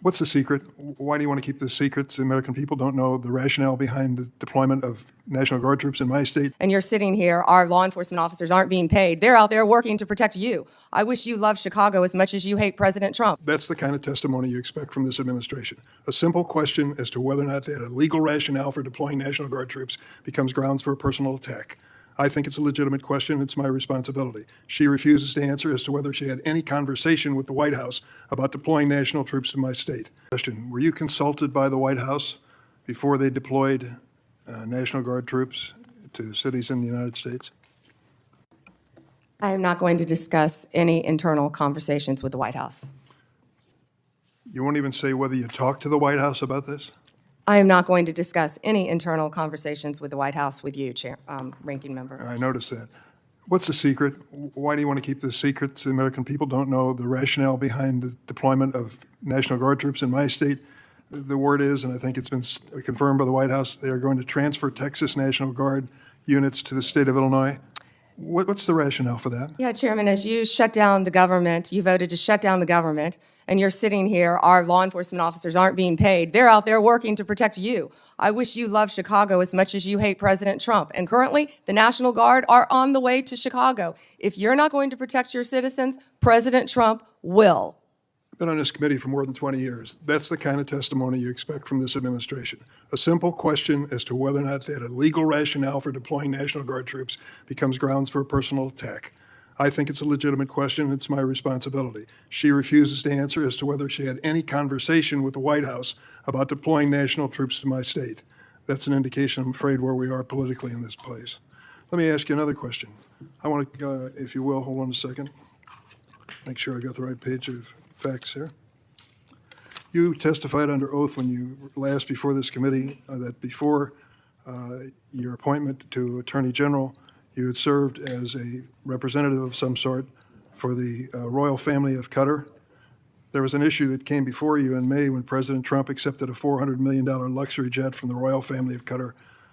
What's the secret? Why do you want to keep this secret? The American people don't know the rationale behind the deployment of National Guard troops in my state. And you're sitting here, our law enforcement officers aren't being paid. They're out there working to protect you. I wish you loved Chicago as much as you hate President Trump. That's the kind of testimony you expect from this administration. A simple question as to whether or not they had a legal rationale for deploying National Guard troops becomes grounds for a personal attack. I think it's a legitimate question. It's my responsibility. She refuses to answer as to whether she had any conversation with the White House about deploying national troops in my state. Question, were you consulted by the White House before they deployed National Guard troops to cities in the United States? I am not going to discuss any internal conversations with the White House. You won't even say whether you talked to the White House about this? I am not going to discuss any internal conversations with the White House with you, Ranking Member. I noticed that. What's the secret? Why do you want to keep this secret? The American people don't know the rationale behind the deployment of National Guard troops in my state. The word is, and I think it's been confirmed by the White House, they are going to transfer Texas National Guard units to the state of Illinois. What's the rationale for that? Yeah, Chairman, as you shut down the government, you voted to shut down the government, and you're sitting here, our law enforcement officers aren't being paid. They're out there working to protect you. I wish you loved Chicago as much as you hate President Trump. And currently, the National Guard are on the way to Chicago. If you're not going to protect your citizens, President Trump will. I've been on this committee for more than 20 years. That's the kind of testimony you expect from this administration. A simple question as to whether or not they had a legal rationale for deploying National Guard troops becomes grounds for a personal attack. I think it's a legitimate question. It's my responsibility. She refuses to answer as to whether she had any conversation with the White House about deploying national troops to my state. That's an indication, I'm afraid, where we are politically in this place. Let me ask you another question. I want to, if you will, hold on a second. Make sure I got the right page of facts here. You testified under oath when you last before this committee that before your appointment to Attorney General, you had served as a representative of some sort for the royal family of Qatar. There was an issue that came before you in May when President Trump accepted a $400 million luxury jet from the royal family of Qatar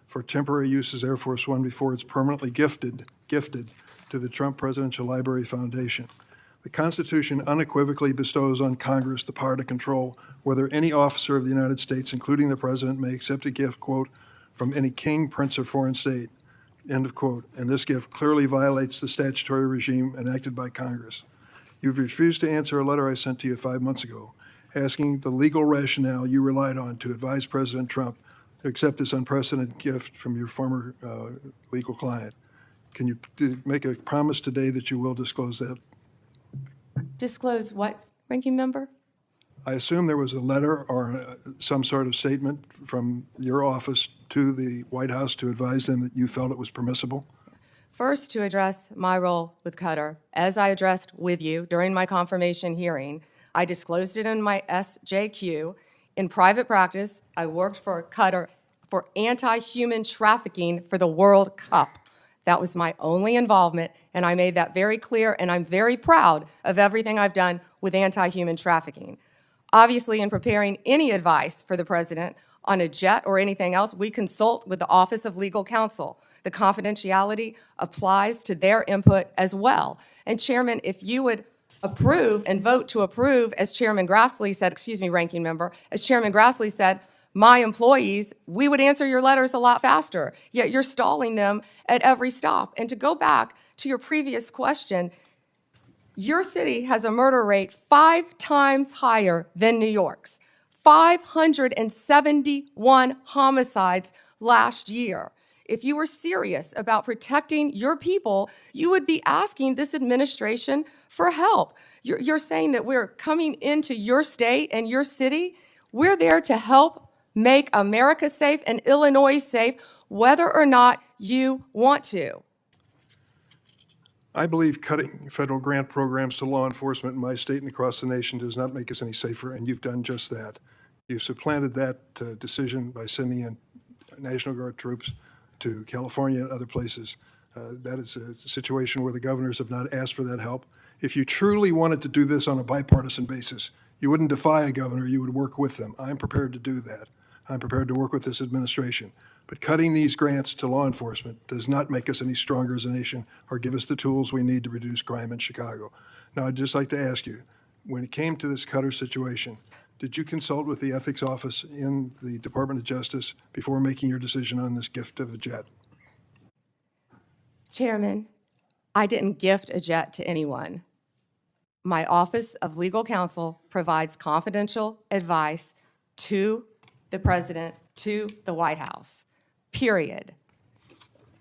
for temporary use as Air Force One before it's permanently gifted to the Trump Presidential Library Foundation. The Constitution unequivocally bestows on Congress the power to control whether any officer of the United States, including the President, may accept a gift, quote, from any king, prince, or foreign state, end of quote. And this gift clearly violates the statutory regime enacted by Congress. You've refused to answer a letter I sent to you 5 months ago, asking the legal rationale you relied on to advise President Trump to accept this unprecedented gift from your former legal client. Can you make a promise today that you will disclose that? Disclose what, Ranking Member? I assume there was a letter or some sort of statement from your office to the White House to advise them that you felt it was permissible? First, to address my role with Qatar, as I addressed with you during my confirmation hearing, I disclosed it in my SJQ. In private practice, I worked for Qatar for anti-human trafficking for the World Cup. That was my only involvement, and I made that very clear, and I'm very proud of everything I've done with anti-human trafficking. Obviously, in preparing any advice for the President on a jet or anything else, we consult with the Office of Legal Counsel. The confidentiality applies to their input as well. And Chairman, if you would approve and vote to approve, as Chairman Grassley said, excuse me, Ranking Member, as Chairman Grassley said, my employees, we would answer your letters a lot faster, yet you're stalling them at every stop. And to go back to your previous question, your city has a murder rate 5 times higher than New York's. 571 homicides last year. If you were serious about protecting your people, you would be asking this administration for help. You're saying that we're coming into your state and your city. We're there to help make America safe and Illinois safe, whether or not you want to. I believe cutting federal grant programs to law enforcement in my state and across the nation does not make us any safer, and you've done just that. You've supplanted that decision by sending in National Guard troops to California and other places. That is a situation where the governors have not asked for that help. If you truly wanted to do this on a bipartisan basis, you wouldn't defy a governor, you would work with them. I'm prepared to do that. I'm prepared to work with this administration. But cutting these grants to law enforcement does not make us any stronger as a nation or give us the tools we need to reduce crime in Chicago. Now, I'd just like to ask you, when it came to this Qatar situation, Did you consult with the ethics office in the Department of Justice before making your decision on this gift of a jet? Chairman, I didn't gift a jet to anyone. My Office of Legal Counsel provides confidential advice to the President, to the White House, period.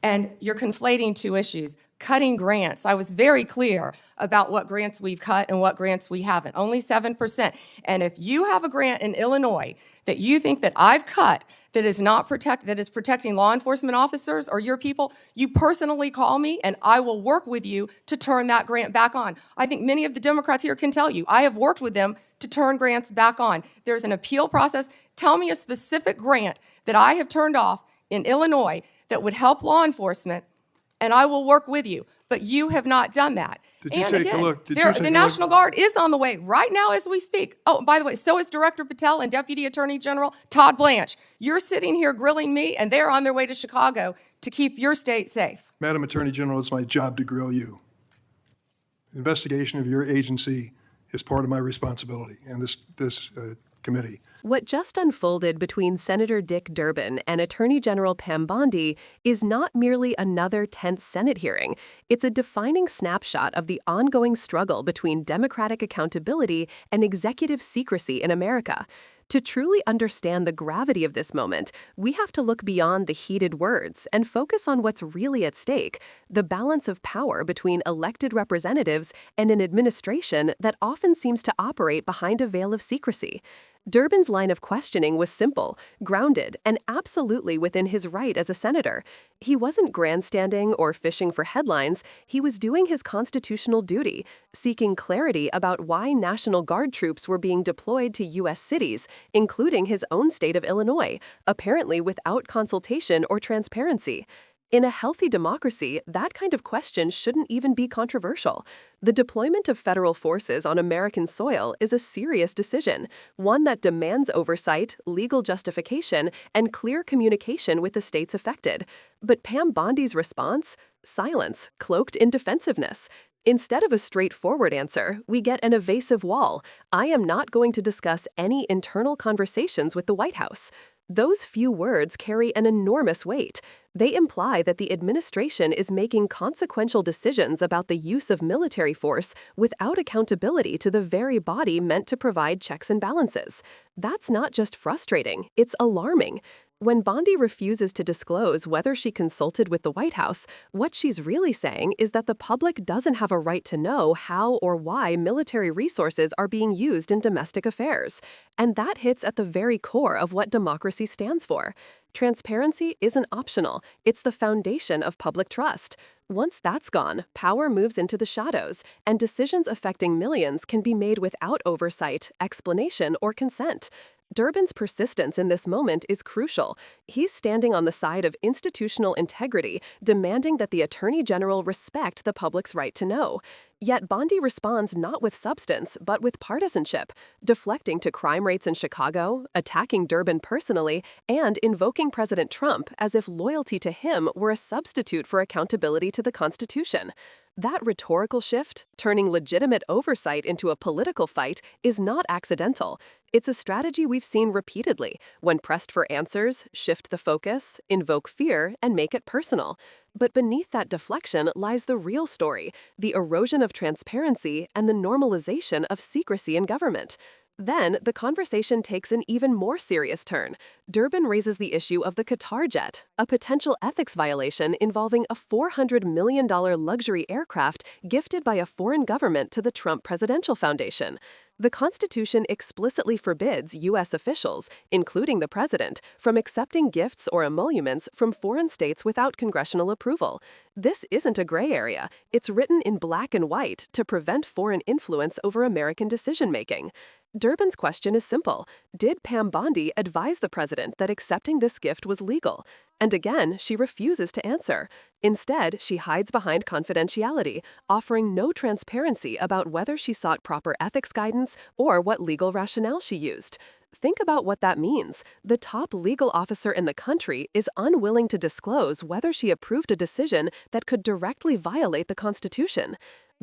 And you're conflating two issues. Cutting grants, I was very clear about what grants we've cut and what grants we haven't, only 7%. And if you have a grant in Illinois that you think that I've cut that is protecting law enforcement officers or your people, you personally call me and I will work with you to turn that grant back on. I think many of the Democrats here can tell you, I have worked with them to turn grants back on. There's an appeal process. Tell me a specific grant that I have turned off in Illinois that would help law enforcement, and I will work with you. But you have not done that. Did you take a look? The National Guard is on the way right now as we speak. Oh, by the way, so is Director Patel and Deputy Attorney General Todd Blanche. You're sitting here grilling me, and they're on their way to Chicago to keep your state safe. Madam Attorney General, it's my job to grill you. The investigation of your agency is part of my responsibility and this committee. What just unfolded between Senator Dick Durbin and Attorney General Pam Bondi is not merely another tense Senate hearing. It's a defining snapshot of the ongoing struggle between democratic accountability and executive secrecy in America. To truly understand the gravity of this moment, we have to look beyond the heated words and focus on what's really at stake, the balance of power between elected representatives and an administration that often seems to operate behind a veil of secrecy. Durbin's line of questioning was simple, grounded, and absolutely within his right as a senator. He wasn't grandstanding or fishing for headlines. He was doing his constitutional duty, seeking clarity about why National Guard troops were being deployed to U.S. cities, including his own state of Illinois, apparently without consultation or transparency. In a healthy democracy, that kind of question shouldn't even be controversial. The deployment of federal forces on American soil is a serious decision, one that demands oversight, legal justification, and clear communication with the states affected. But Pam Bondi's response? Silence, cloaked in defensiveness. Instead of a straightforward answer, we get an evasive wall. I am not going to discuss any internal conversations with the White House. Those few words carry an enormous weight. They imply that the administration is making consequential decisions about the use of military force without accountability to the very body meant to provide checks and balances. That's not just frustrating, it's alarming. When Bondi refuses to disclose whether she consulted with the White House, what she's really saying is that the public doesn't have a right to know how or why military resources are being used in domestic affairs. And that hits at the very core of what democracy stands for. Transparency isn't optional, it's the foundation of public trust. Once that's gone, power moves into the shadows, and decisions affecting millions can be made without oversight, explanation, or consent. Durbin's persistence in this moment is crucial. He's standing on the side of institutional integrity, demanding that the Attorney General respect the public's right to know. Yet Bondi responds not with substance, but with partisanship, deflecting to crime rates in Chicago, attacking Durbin personally, and invoking President Trump as if loyalty to him were a substitute for accountability to the Constitution. That rhetorical shift, turning legitimate oversight into a political fight, is not accidental. It's a strategy we've seen repeatedly. When pressed for answers, shift the focus, invoke fear, and make it personal. But beneath that deflection lies the real story, the erosion of transparency and the normalization of secrecy in government. Then, the conversation takes an even more serious turn. Durbin raises the issue of the Qatar jet, a potential ethics violation involving a $400 million luxury aircraft gifted by a foreign government to the Trump Presidential Foundation. The Constitution explicitly forbids U.S. officials, including the president, from accepting gifts or emoluments from foreign states without congressional approval. This isn't a gray area. It's written in black and white to prevent foreign influence over American decision-making. Durbin's question is simple. Did Pam Bondi advise the president that accepting this gift was legal? And again, she refuses to answer. Instead, she hides behind confidentiality, offering no transparency about whether she sought proper ethics guidance or what legal rationale she used. Think about what that means. The top legal officer in the country is unwilling to disclose whether she approved a decision that could directly violate the Constitution.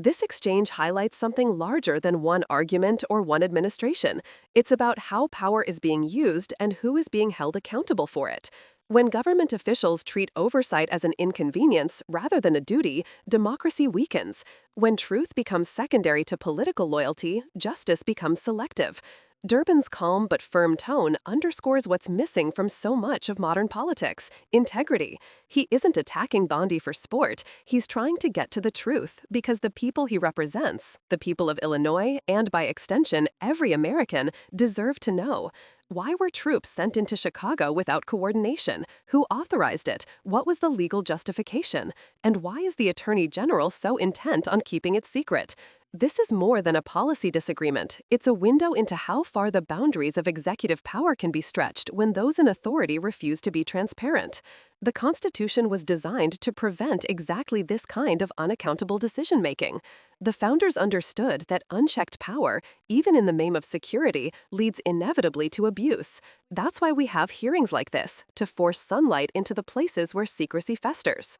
This exchange highlights something larger than one argument or one administration. It's about how power is being used and who is being held accountable for it. When government officials treat oversight as an inconvenience rather than a duty, democracy weakens. When truth becomes secondary to political loyalty, justice becomes selective. Durbin's calm but firm tone underscores what's missing from so much of modern politics: integrity. He isn't attacking Bondi for sport, he's trying to get to the truth, because the people he represents, the people of Illinois, and by extension, every American, deserve to know. Why were troops sent into Chicago without coordination? Who authorized it? What was the legal justification? And why is the Attorney General so intent on keeping it secret? This is more than a policy disagreement. It's a window into how far the boundaries of executive power can be stretched when those in authority refuse to be transparent. The Constitution was designed to prevent exactly this kind of unaccountable decision-making. The founders understood that unchecked power, even in the name of security, leads inevitably to abuse. That's why we have hearings like this, to force sunlight into the places where secrecy festers.